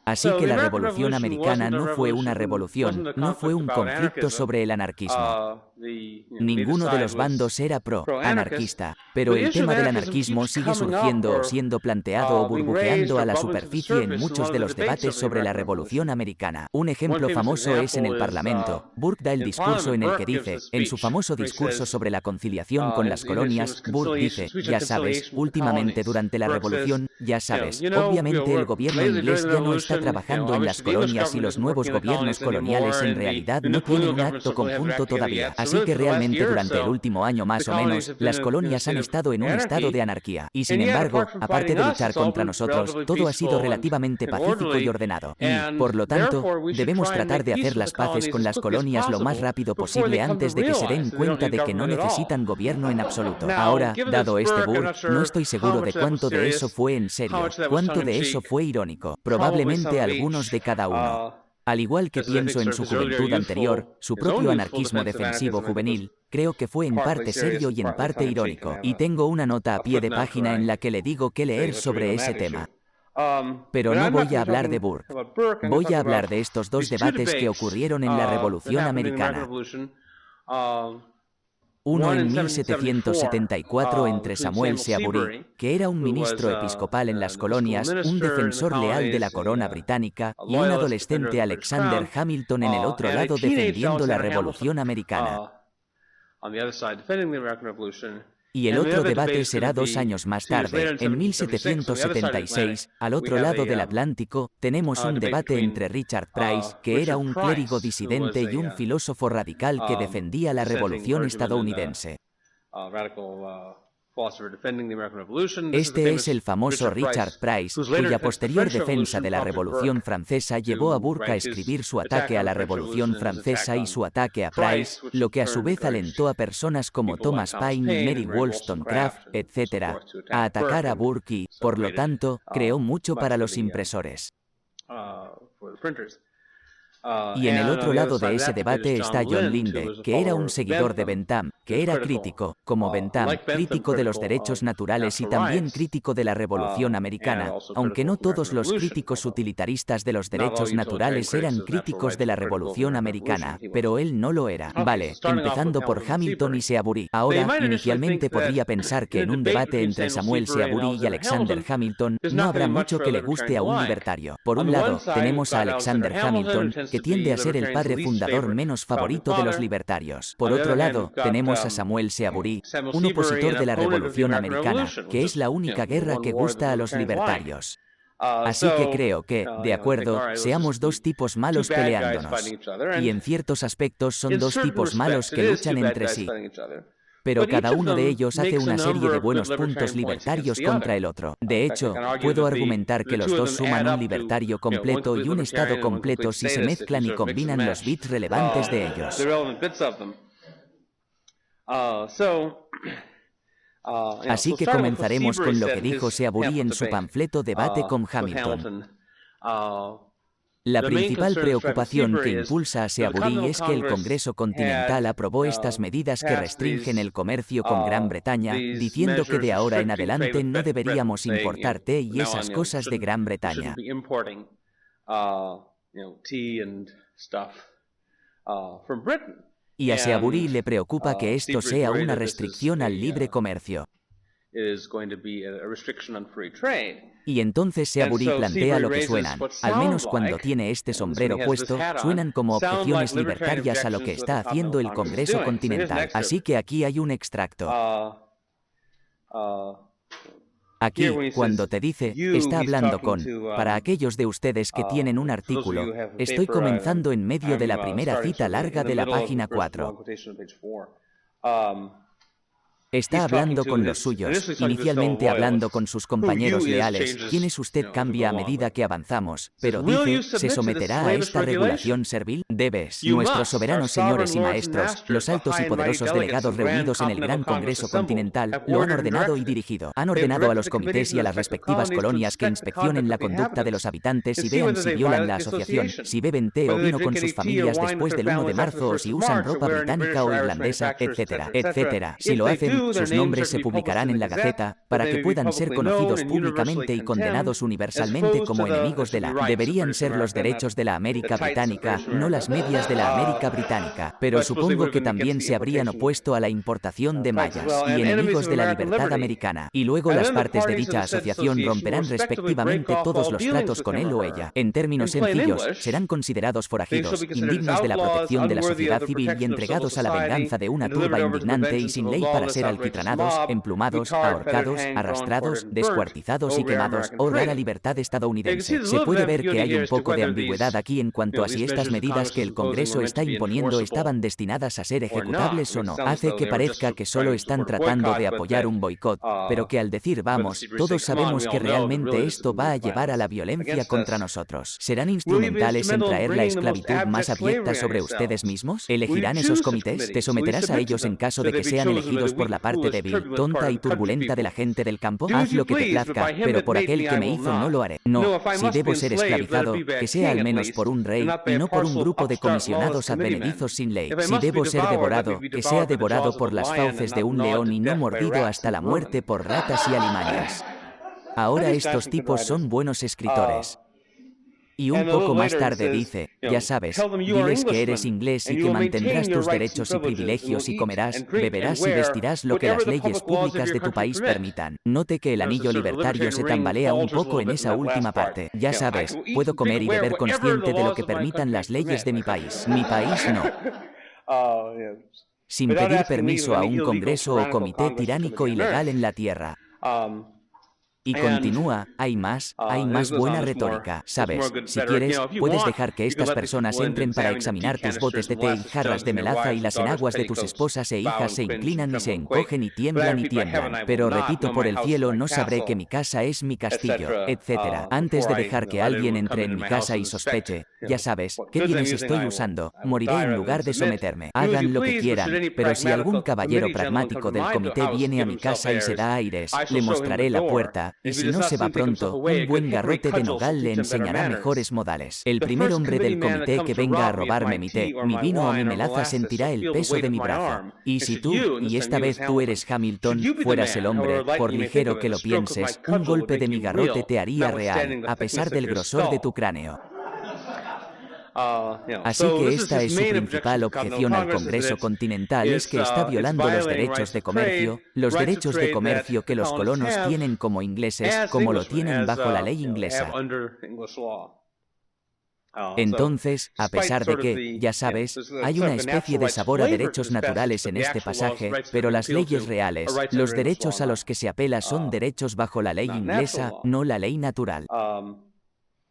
Así que la Revolución Americana no fue una revolución, no fue un conflicto sobre el anarquismo. Ninguno de los bandos era pro-anarquista, pero el tema del anarquismo sigue surgiendo o siendo planteado o burbujeando a la superficie en muchos de los debates sobre la Revolución Americana. Un ejemplo famoso es en el Parlamento. Burke da el discurso en el que dice, en su famoso discurso sobre la conciliación con las colonias, Burke dice, ya sabes, últimamente durante la Revolución, ya sabes, obviamente el gobierno inglés ya no está trabajando en las colonias y los nuevos gobiernos coloniales en realidad no tienen un acto conjunto todavía. Así que realmente durante el últmo año más o menos, las colonias han estado en un estado de anarquía. Y sin embargo, aparte de luchar contra nosotros, todo ha sido relativamente pacífico y ordenado. Y, por lo tanto, debemos tratar de hacer las paces con las colonias lo más rápido posible antes de que se den cuenta de que no necesitan gobierno en absoluto. Ahora, dado este Burke, no estoy seguro de cuánto de eso fue en serio, cuánto de eso fue irónico. Probablemente algunos de cada uno. Al igual que pienso en su juventud anterior, su propio anarquismo defensivo juvenil, creo que fue en parte serio y en parte irónico. Y tengo una nota a pie de página en la que le digo qué leer sobre ese tema. Pero no voy a hablar de Burke. Voy a hablar de estos dos debates que ocurrieron en la Revolución Americana. Uno en 1774 entre Samuel Seabury, que era un ministro episcopal en las colonias, un defensor leal de la corona británica, y un adolescente Alexander Hamilton en el otro lado defendiendo la Revolución Americana. Y el otro debate será 2 años más tarde, en 1776, al otro lado del Atlántico, tenemos un debate entre Richard Price, que era un clérigo disidente y un filósofo radical que defendía la Revolución estadounidense. Este es el famoso Richard Price, cuya posterior defensa de la Revolución Francesa llevó a Burke a escribir su ataque a la Revolución Francesa y su ataque a Price, lo que a su vez alentó a personas como Thomas Paine y Mary Wollstonecraft, etc., a atacar a Burke y, por lo tanto, creó mucho para los impresores. Y en el otro lado de ese debate está John Linde, que era un seguidor de Bentham, que era crítico, como Bentham, crítico de los derechos naturales y también crítico de la Revolución Americana, aunque no todos los críticos utilitaristas de los derechos naturales eran críticos de la Revolución Americana, pero él no lo era. Vale, empezando por Hamilton y Seabury. Ahora, inicialmente podría pensar que en un debate entre Samuel Seabury y Alexander Hamilton, no habrá mucho que le guste a un libertario. Por un lado, tenemos a Alexander Hamilton, que tiende a ser el padre fundador menos favorito de los libertarios. Por otro lado, tenemos a Samuel Seabury, un opositor de la Revolución Americana, que es la única guerra que gusta a los libertarios. Así que creo que, de acuerdo, seamos dos tipos malos peleándonos. Y en ciertos aspectos son dos tipos malos que luchan entre sí. Pero cada uno de ellos hace una serie de buenos puntos libertarios contra el otro. De hecho, puedo argumentar que los dos suman un libertario completo y un estado completo si se mezclan y combinan los bits relevantes de ellos. Así que comenzaremos con lo que dijo Seabury en su panfleto Debate con Hamilton. La principal preocupación que impulsa a Seabury es que el Congreso Continental aprobó estas medidas que restringen el comercio con Gran Bretaña, diciendo que de ahora en adelante no deberíamos importar té y esas cosas de Gran Bretaña. Y a Seabury le preocupa que esto sea una restricción al libre comercio. Y entonces Seabury plantea lo que suenan, al menos cuando tiene este sombrero puesto, suenan como objeciones libertarias a lo que está haciendo el Congreso Continental. Así que aquí hay un extracto. Aquí, cuando te dice, está hablando con, para aquellos de ustedes que tienen un artículo, estoy comenzando en medio de la primera cita larga de la página 4. Está hablando con los suyos, inicialmente hablando con sus compañeros leales, quienes usted cambia a medida que avanzamos, pero dice, ¿se someterá a esta regulación servil? Debes, nuestros soberanos señores y maestros, los altos y poderosos delegados reunidos en el Gran Congreso Continental, lo han ordenado y dirigido. Han ordenado a los comités y a las respectivas colonias que inspeccionen la conducta de los habitantes y vean si violan la asociación, si beben té o vino con sus familias después del 1 de marzo o si usan ropa británica o irlandesa, etcétera, etcétera. Si lo hacen, sus nombres se publicarán en la Gaceta, para que puedan ser conocidos públicamente y condenados universalmente como enemigos de la... Deberían ser los derechos de la América británica, no las medias de la América británica, pero supongo que también se habrían opuesto a la importación de mayas, y enemigos de la libertad americana, y luego las partes de dicha asociación romperán respectivamente todos los tratos con él o ella. En términos sencillos, serán considerados forajidos, indignos de la protección de la sociedad civil y entregados a la venganza de una turba indignante y sin ley para ser alquitranados, emplumados, ahorcados, arrastrados, descuartizados y quemados, o la libertad estadounidense. Se puede ver que hay un poco de ambigüedad aquí en cuanto a si estas medidas que el Congreso está imponiendo estaban destinadas a ser ejecutables o no. Hace que parezca que solo están tratando de apoyar un boicot, pero que al decir vamos, todos sabemos que realmente esto va a llevar a la violencia contra nosotros. ¿Serán instrumentales en traer la esclavitud más abyecta sobre ustedes mismos? ¿Elegirán esos comités? ¿Te someterás a ellos en caso de que sean elegidos por la parte débil, tonta y turbulenta de la gente del campo? Haz lo que te plazca, pero por aquel que me hizo no lo haré. No, si debo ser esclavizado, que sea al menos por un rey, y no por un grupo de comisionados advenedizos sin ley. Si debo ser devorado, que sea devorado por las fauces de un león y no mordido hasta la muerte por ratas y alimañas. Ahora estos tipos son buenos escritores. Y un poco más tarde dice, ya sabes, diles que eres inglés y que mantendrás tus derechos y privilegios y comerás, beberás y vestirás lo que las leyes públicas de tu país permitan. Note que el anillo libertario se tambalea un poco en esa última parte. Ya sabes, puedo comer y beber consciente de lo que permitan las leyes de mi país. Mi país no. Sin pedir permiso a un congreso o comité tiránico ilegal en la tierra. Y continúa, hay más buena retórica. Sabes, si quieres, puedes dejar que estas personas entren para examinar tus botes de té y jarras de melaza y las enaguas de tus esposas e hijas se inclinan y se encogen y tiemblan. Pero repito por el cielo, no sabré que mi casa es mi castillo, etc. Antes de dejar que alguien entre en mi casa y sospeche, ya sabes, ¿qué bienes estoy usando? Moriré en lugar de someterme. Hagan lo que quieran, pero si algún caballero pragmático del comité viene a mi casa y se da aires, le mostraré la puerta. Y si no se va pronto, un buen garrote de nogal le enseñará mejores modales. El primer hombre del comité que venga a robarme mi té, mi vino o mi melaza sentirá el peso de mi brazo. Y si tú, y esta vez tú eres Hamilton, fueras el hombre, por ligero que lo pienses, un golpe de mi garrote te haría real, a pesar del grosor de tu cráneo. Así que esta es su principal objeción al Congreso Continental, es que está violando los derechos de comercio, que los colonos tienen como ingleses, como lo tienen bajo la ley inglesa. Entonces, a pesar de que, ya sabes, hay una especie de sabor a derechos naturales en este pasaje, pero las leyes reales, los derechos a los que se apela son derechos bajo la ley inglesa, no la ley natural.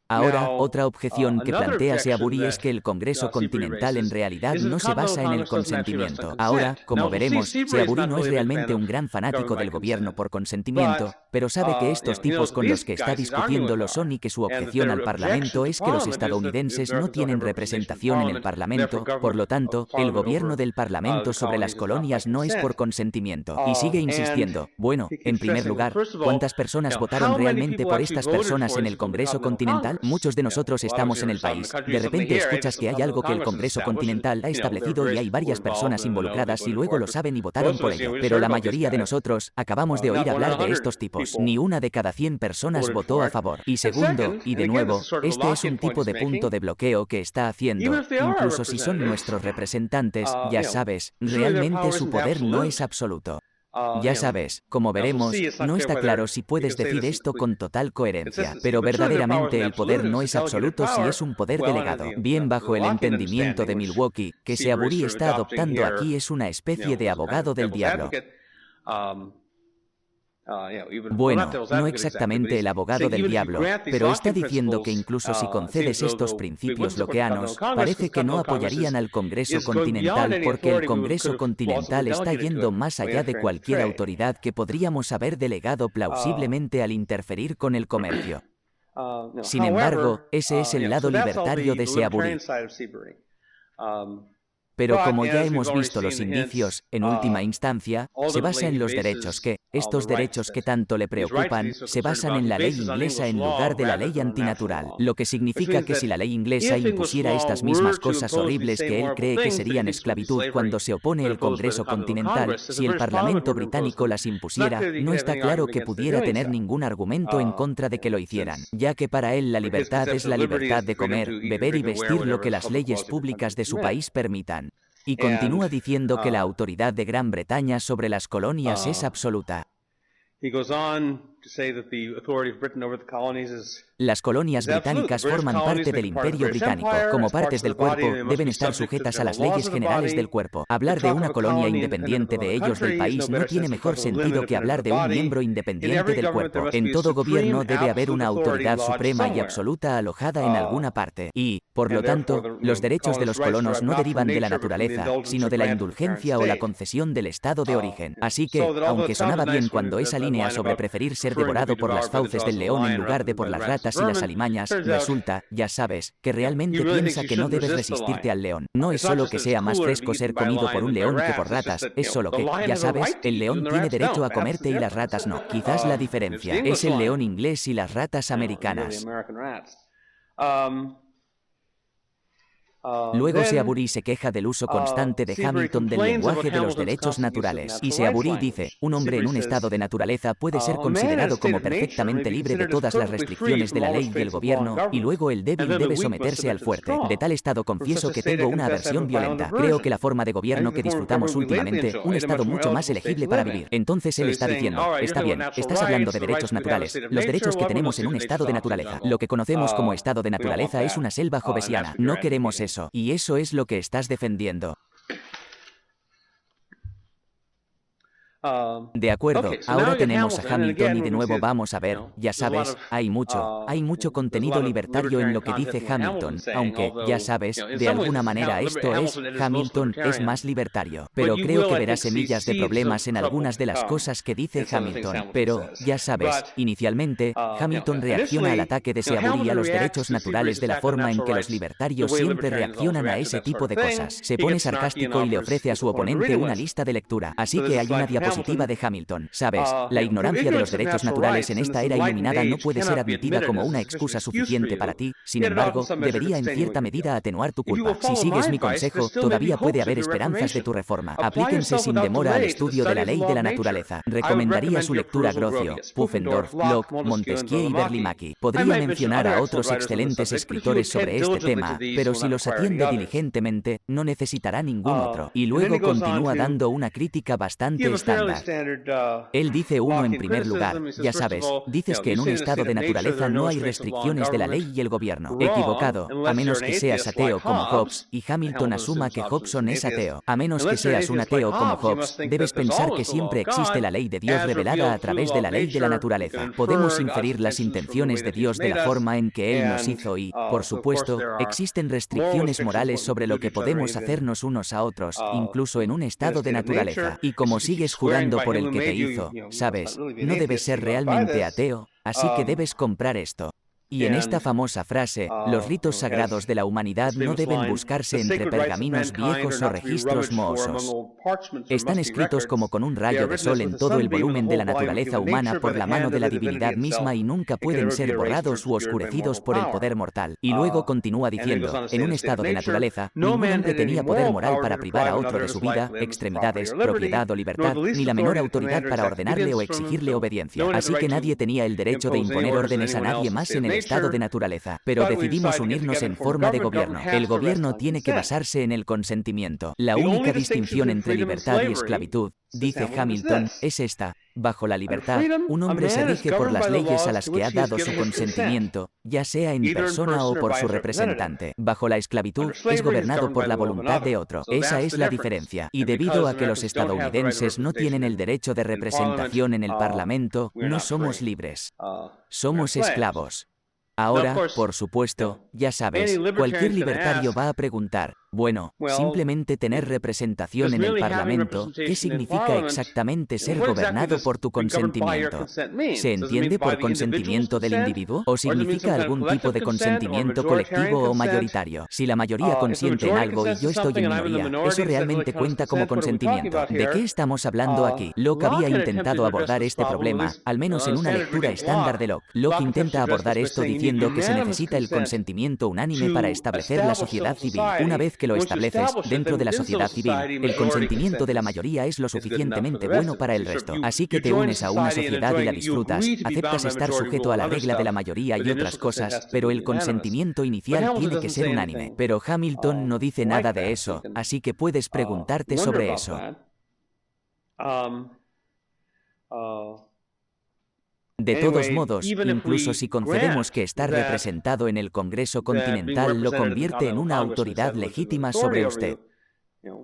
Ahora, otra objeción que plantea Seabury es que el Congreso Continental en realidad no se basa en el consentimiento. Ahora, como veremos, Seabury no es realmente un gran fanático del gobierno por consentimiento, pero sabe que estos tipos con los que está discutiendo lo son y que su objeción al Parlamento es que los estadounidenses no tienen representación en el Parlamento, por lo tanto, el gobierno del Parlamento sobre las colonias no es por consentimiento. Y sigue insistiendo, bueno, en primer lugar, ¿cuántas personas votaron realmente por estas personas en el Congreso Continental? Muchos de nosotros estamos en el país. De repente escuchas que hay algo que el Congreso Continental ha establecido y hay varias personas involucradas y luego lo saben y votaron por ello. Pero la mayoría de nosotros acabamos de oír hablar de estos tipos. Ni una de cada 100 personas votó a favor. Y segundo, y de nuevo, este es un tipo de punto de bloqueo que está haciendo, incluso si son nuestros representantes, ya sabes, realmente su poder no es absoluto. Ya sabes, como veremos, no está claro si puedes decir esto con total coherencia, pero verdaderamente el poder no es absoluto si es un poder delegado. Bien, bajo el entendimiento de Milwaukee, que Seabury está adoptando aquí es una especie de abogado del diablo. Bueno, no exactamente el abogado del diablo, pero está diciendo que incluso si concedes estos principios lockeanos, parece que no apoyarían al Congreso Continental porque el Congreso Continental está yendo más allá de cualquier autoridad que podríamos haber delegado plausiblemente al interferir con el comercio. Sin embargo, ese es el lado libertario de Seabury. Pero como ya hemos visto los indicios, en última instancia, se basa en los derechos que, estos derechos que tanto le preocupan se basan en la ley inglesa en lugar de la ley antinatural, lo que significa que si la ley inglesa impusiera estas mismas cosas horribles que él cree que serían esclavitud cuando se opone el Congreso Continental, si el Parlamento británico las impusiera, no está claro que pudiera tener ningún argumento en contra de que lo hicieran, ya que para él la libertad es la libertad de comer, beber y vestir lo que las leyes públicas de su país permitan. Y continúa diciendo que la autoridad de Gran Bretaña sobre las colonias es absoluta. Las colonias británicas forman parte del Imperio Británico. Como partes del cuerpo, deben estar sujetas a las leyes generales del cuerpo. Hablar de una colonia independiente de ellos del país no tiene mejor sentido que hablar de un miembro independiente del cuerpo. En todo gobierno debe haber una autoridad suprema y absoluta alojada en alguna parte. Y, por lo tanto, los derechos de los colonos no derivan de la naturaleza, sino de la indulgencia o la concesión del estado de origen. Así que, aunque sonaba bien cuando esa línea sobre preferir ser devorado por las fauces del león en lugar de por las ratas y las alimañas, resulta, ya sabes, que realmente piensa que no debes resistirte al león. No es solo que sea más fresco ser comido por un león que por ratas, es solo que, ya sabes, el león tiene derecho a comerte y las ratas no. Quizás la diferencia es el león inglés y las ratas americanas. Luego Seabury se queja del uso constante de Hamilton del lenguaje de los derechos naturales. Y Seabury dice, un hombre en un estado de naturaleza puede ser considerado como perfectamente libre de todas las restricciones de la ley y el gobierno, y luego el débil debe someterse al fuerte. De tal estado confieso que tengo una aversión violenta. Creo que la forma de gobierno que disfrutamos últimamente, un estado mucho más elegible para vivir. Entonces él está diciendo, está bien, estás hablando de derechos naturales, los derechos que tenemos en un estado de naturaleza. Lo que conocemos como estado de naturaleza es una selva jovesiana. No queremos eso. Y eso es lo que estás defendiendo. De acuerdo, ahora tenemos a Hamilton y de nuevo vamos a ver, ya sabes, hay mucho contenido libertario en lo que dice Hamilton, aunque, ya sabes, de alguna manera esto es, Hamilton es más libertario. Pero creo que verás semillas de problemas en algunas de las cosas que dice Hamilton. Pero, ya sabes, inicialmente, Hamilton reacciona al ataque de Seabury a los derechos naturales de la forma en que los libertarios siempre reaccionan a ese tipo de cosas. Se pone sarcástico y le ofrece a su oponente una lista de lectura. Así que hay una diapositiva de Hamilton. Sabes, la ignorancia de los derechos naturales en esta era iluminada no puede ser admitida como una excusa suficiente para ti, sin embargo, debería en cierta medida atenuar tu culpa. Si sigues mi consejo, todavía puede haber esperanzas de tu reforma. Aplíquense sin demora al estudio de la ley de la naturaleza. Recomendaría su lectura a Grocio, Pufendorf, Locke, Montesquieu y Berlimachi. Podría mencionar a otros excelentes escritores sobre este tema, pero si los atiende diligentemente, no necesitará ningún otro. Y luego continúa dando una crítica bastante estándar. Él dice en primer lugar, ya sabes, dices que en un estado de naturaleza no hay restricciones de la ley y el gobierno. Equivocado, a menos que seas ateo como Hobbes, y Hamilton asuma que Hobson es ateo. A menos que seas un ateo como Hobbes, debes pensar que siempre existe la ley de Dios revelada a través de la ley de la naturaleza. Podemos inferir las intenciones de Dios de la forma en que Él nos hizo y, por supuesto, existen restricciones morales sobre lo que podemos hacernos unos a otros, incluso en un estado de naturaleza. Y como sigues jurando por el que te hizo, sabes, no debes ser realmente ateo, así que debes comprar esto. Y en esta famosa frase, los ritos sagrados de la humanidad no deben buscarse entre pergaminos viejos o registros mohosos. Están escritos como con un rayo de sol en todo el volumen de la naturaleza humana por la mano de la divinidad misma y nunca pueden ser borrados u oscurecidos por el poder mortal. Y luego continúa diciendo, en un estado de naturaleza, ningún hombre tenía poder moral para privar a otro de su vida, extremidades, propiedad o libertad, ni la menor autoridad para ordenarle o exigirle obediencia. Así que nadie tenía el derecho de imponer órdenes a nadie más en el estado de naturaleza, pero decidimos unirnos en forma de gobierno. El gobierno tiene que basarse en el consentimiento. La única distinción entre libertad y esclavitud, dice Hamilton, es esta. Bajo la libertad, un hombre se rige por las leyes a las que ha dado su consentimiento, ya sea en persona o por su representante. Bajo la esclavitud, es gobernado por la voluntad de otro. Esa es la diferencia. Y debido a que los estadounidenses no tienen el derecho de representación en el Parlamento, no somos libres. Somos esclavos. Ahora, por supuesto, ya sabes, cualquier libertario va a preguntar, Bueno, simplemente tener representación en el Parlamento. ¿Qué significa exactamente ser gobernado por tu consentimiento? ¿Se entiende por consentimiento del individuo? ¿O significa algún tipo de consentimiento colectivo o mayoritario? Si la mayoría consiente en algo y yo estoy en minoría, ¿eso realmente cuenta como consentimiento? ¿De qué estamos hablando aquí? Locke había intentado abordar este problema, al menos en una lectura estándar de Locke. Locke intenta abordar esto diciendo que se necesita el consentimiento unánime para establecer la sociedad civil. Una vez que lo estableces, dentro de la sociedad civil, el consentimiento de la mayoría es lo suficientemente bueno para el resto. Así que te unes a una sociedad y la disfrutas, aceptas estar sujeto a la regla de la mayoría y otras cosas, pero el consentimiento inicial tiene que ser unánime. Pero Hamilton no dice nada de eso, así que puedes preguntarte sobre eso. De todos modos, incluso si concedemos que estar representado en el Congreso Continental lo convierte en una autoridad legítima sobre usted.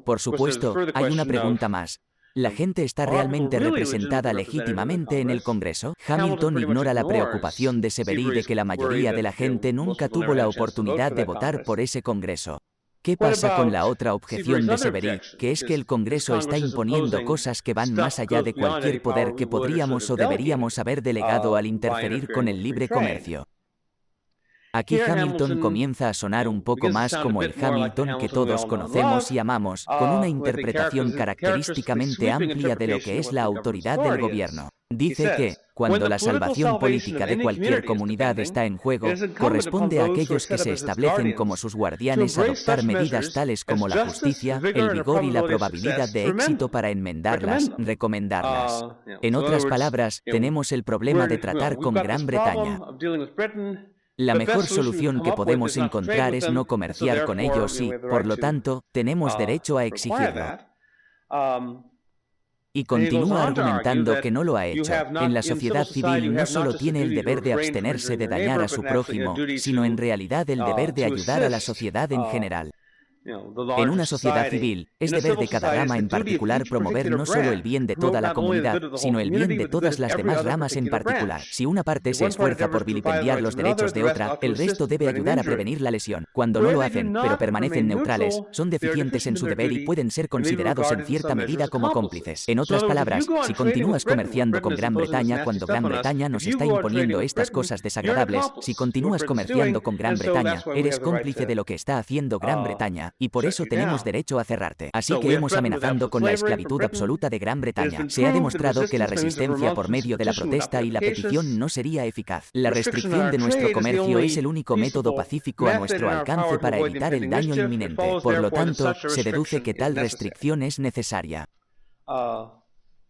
Por supuesto, hay una pregunta más. ¿La gente está realmente representada legítimamente en el Congreso? Hamilton ignora la preocupación de Severy de que la mayoría de la gente nunca tuvo la oportunidad de votar por ese Congreso. ¿Qué pasa con la otra objeción de Severy, que es que el Congreso está imponiendo cosas que van más allá de cualquier poder que podríamos o deberíamos haber delegado al interferir con el libre comercio? Aquí Hamilton comienza a sonar un poco más como el Hamilton que todos conocemos y amamos, con una interpretación característicamente amplia de lo que es la autoridad del gobierno. Dice que, cuando la salvación política de cualquier comunidad está en juego, corresponde a aquellos que se establecen como sus guardianes adoptar medidas tales como la justicia, el vigor y la probabilidad de éxito para enmendarlas, recomendarlas. En otras palabras, tenemos el problema de tratar con Gran Bretaña. La mejor solución que podemos encontrar es no comerciar con ellos y, por lo tanto, tenemos derecho a exigirlo. Y continúa argumentando que no lo ha hecho. En la sociedad civil no solo tiene el deber de abstenerse de dañar a su prójimo, sino en realidad el deber de ayudar a la sociedad en general. En una sociedad civil, es deber de cada rama en particular promover no solo el bien de toda la comunidad, sino el bien de todas las demás ramas en particular. Si una parte se esfuerza por vilipendiar los derechos de otra, el resto debe ayudar a prevenir la lesión. Cuando no lo hacen, pero permanecen neutrales, son deficientes en su deber y pueden ser considerados en cierta medida como cómplices. En otras palabras, si continúas comerciando con Gran Bretaña cuando Gran Bretaña nos está imponiendo estas cosas desagradables, si continúas comerciando con Gran Bretaña, eres cómplice de lo que está haciendo Gran Bretaña. Y por eso tenemos derecho a cerrarte. Así que hemos amenazando con la esclavitud absoluta de Gran Bretaña. Se ha demostrado que la resistencia por medio de la protesta y la petición no sería eficaz. La restricción de nuestro comercio es el único método pacífico a nuestro alcance para evitar el daño inminente. Por lo tanto, se deduce que tal restricción es necesaria.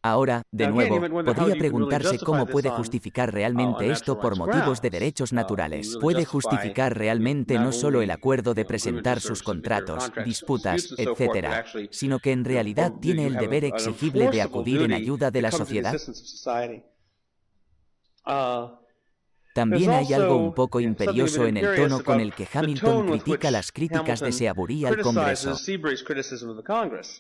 Ahora, de nuevo, podría preguntarse cómo puede justificar realmente esto por motivos de derechos naturales. Puede justificar realmente no solo el acuerdo de presentar sus contratos, disputas, etc., sino que en realidad tiene el deber exigible de acudir en ayuda de la sociedad. También hay algo un poco imperioso en el tono con el que Hamilton critica las críticas de Seabury al Congreso.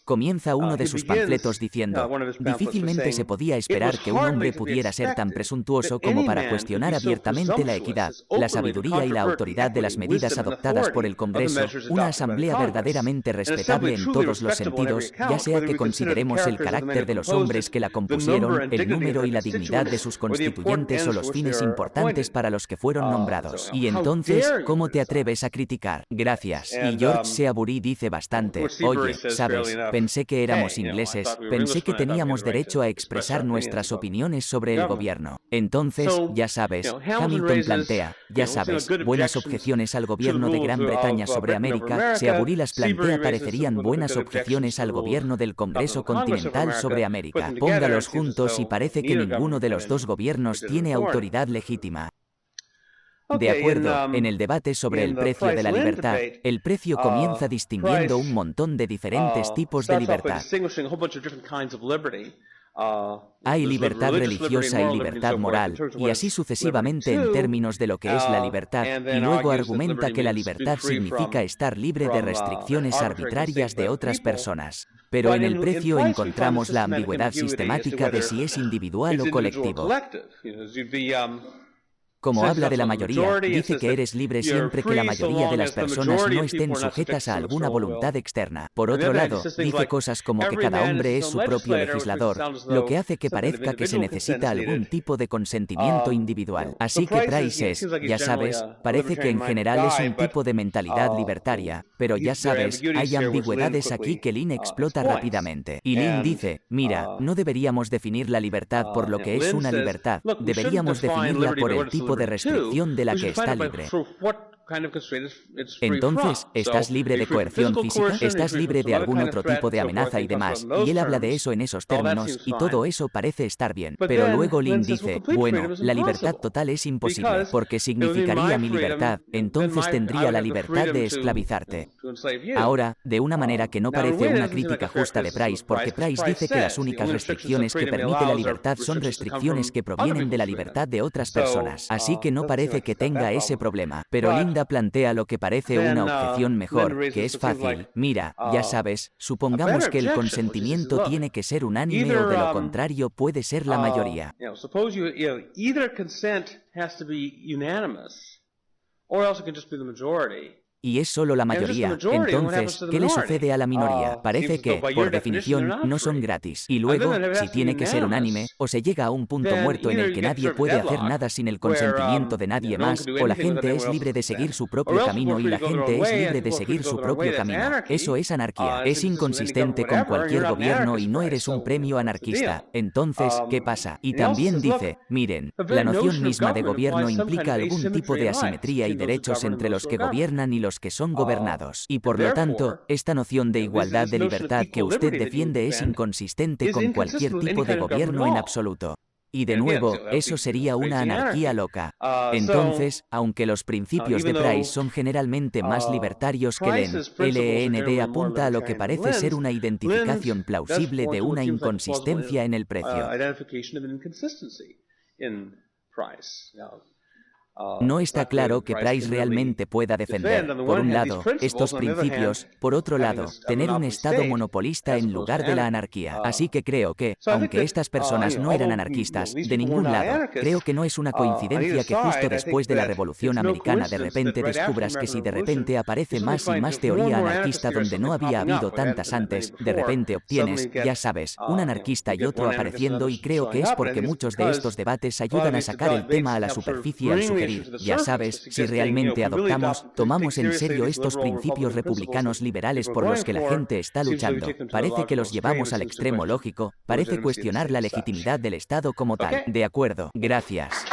Comienza uno de sus panfletos diciendo, difícilmente se podía esperar que un hombre pudiera ser tan presuntuoso como para cuestionar abiertamente la equidad, la sabiduría y la autoridad de las medidas adoptadas por el Congreso, una asamblea verdaderamente respetable en todos los sentidos, ya sea que consideremos el carácter de los hombres que la compusieron, el número y la dignidad de sus constituyentes o los fines importantes para los que fueron nombrados. Y entonces, ¿cómo te atreves a criticar? Gracias. Y George Seabury dice bastante, oye, sabes, pensé que éramos ingleses, pensé que teníamos derecho a expresar nuestras opiniones sobre el gobierno. Entonces, ya sabes, Hamilton plantea, ya sabes, buenas objeciones al gobierno de Gran Bretaña sobre América, Seabury las plantea parecerían buenas objeciones al gobierno del Congreso Continental sobre América. Póngalos juntos y parece que ninguno de los dos gobiernos tiene autoridad legítima. De acuerdo, en el debate sobre el precio de la libertad, el precio comienza distinguiendo un montón de diferentes tipos de libertad. Hay libertad religiosa y libertad moral, y así sucesivamente en términos de lo que es la libertad, y luego argumenta que la libertad significa estar libre de restricciones arbitrarias de otras personas. Pero en el precio encontramos la ambigüedad sistemática de si es individual o colectivo. Como habla de la mayoría, dice que eres libre siempre que la mayoría de las personas no estén sujetas a alguna voluntad externa. Por otro lado, dice cosas como que cada hombre es su propio legislador, lo que hace que parezca que se necesita algún tipo de consentimiento individual. Así que Price es, ya sabes, parece que en general es un tipo de mentalidad libertaria, pero ya sabes, hay ambigüedades aquí que Lynn explota rápidamente. Y Lynn dice, mira, no deberíamos definir la libertad por lo que es una libertad, deberíamos definirla por el tipo de restricción de la que está libre. Entonces, ¿estás libre de coerción física? ¿Estás libre de algún otro tipo de amenaza y demás? Y él habla de eso en esos términos, y todo eso parece estar bien. Pero luego Lynn dice, bueno, la libertad total es imposible, porque significaría mi libertad, entonces tendría la libertad de esclavizarte. Ahora, de una manera que no parece una crítica justa de Price, porque Price dice que las únicas restricciones que permite la libertad son restricciones que provienen de la libertad de otras personas. Así que no parece que tenga ese problema. Pero Linda plantea lo que parece una objeción mejor, que es fácil. Mira, ya sabes, supongamos que el consentimiento tiene que ser unánime o de lo contrario puede ser la mayoría. Y es solo la mayoría. Entonces, ¿qué le sucede a la minoría? Parece que, por definición, no son gratis. Y luego, si tiene que ser unánime, o se llega a un punto muerto en el que nadie puede hacer nada sin el consentimiento de nadie más, o la gente es libre de seguir su propio camino y la gente es libre de seguir su propio camino. Eso es anarquía. Es inconsistente con cualquier gobierno y no eres un premio anarquista. Entonces, ¿qué pasa? Y también dice, miren, la noción misma de gobierno implica algún tipo de asimetría y derechos entre los que gobiernan y los que son gobernados. Y por lo tanto, esta noción de igualdad de libertad que usted defiende es inconsistente con cualquier tipo de gobierno en absoluto. Y de nuevo, eso sería una anarquía loca. Entonces, aunque los principios de Price son generalmente más libertarios que LEND apunta a lo que parece ser una identificación plausible de una inconsistencia en el precio. No está claro que Price realmente pueda defender, por un lado, estos principios, por otro lado, tener un Estado monopolista en lugar de la anarquía. Así que creo que, aunque estas personas no eran anarquistas, de ningún lado, creo que no es una coincidencia que justo después de la Revolución Americana de repente descubras que si de repente aparece más y más teoría anarquista donde no había habido tantas antes, de repente obtienes, ya sabes, un anarquista y otro apareciendo y creo que es porque muchos de estos debates ayudan a sacar el tema a la superficie al sugerir, ya sabes, si realmente tomamos en serio estos principios republicanos liberales por los que la gente está luchando, parece que los llevamos al extremo lógico, parece cuestionar la legitimidad del Estado como tal. De acuerdo, gracias.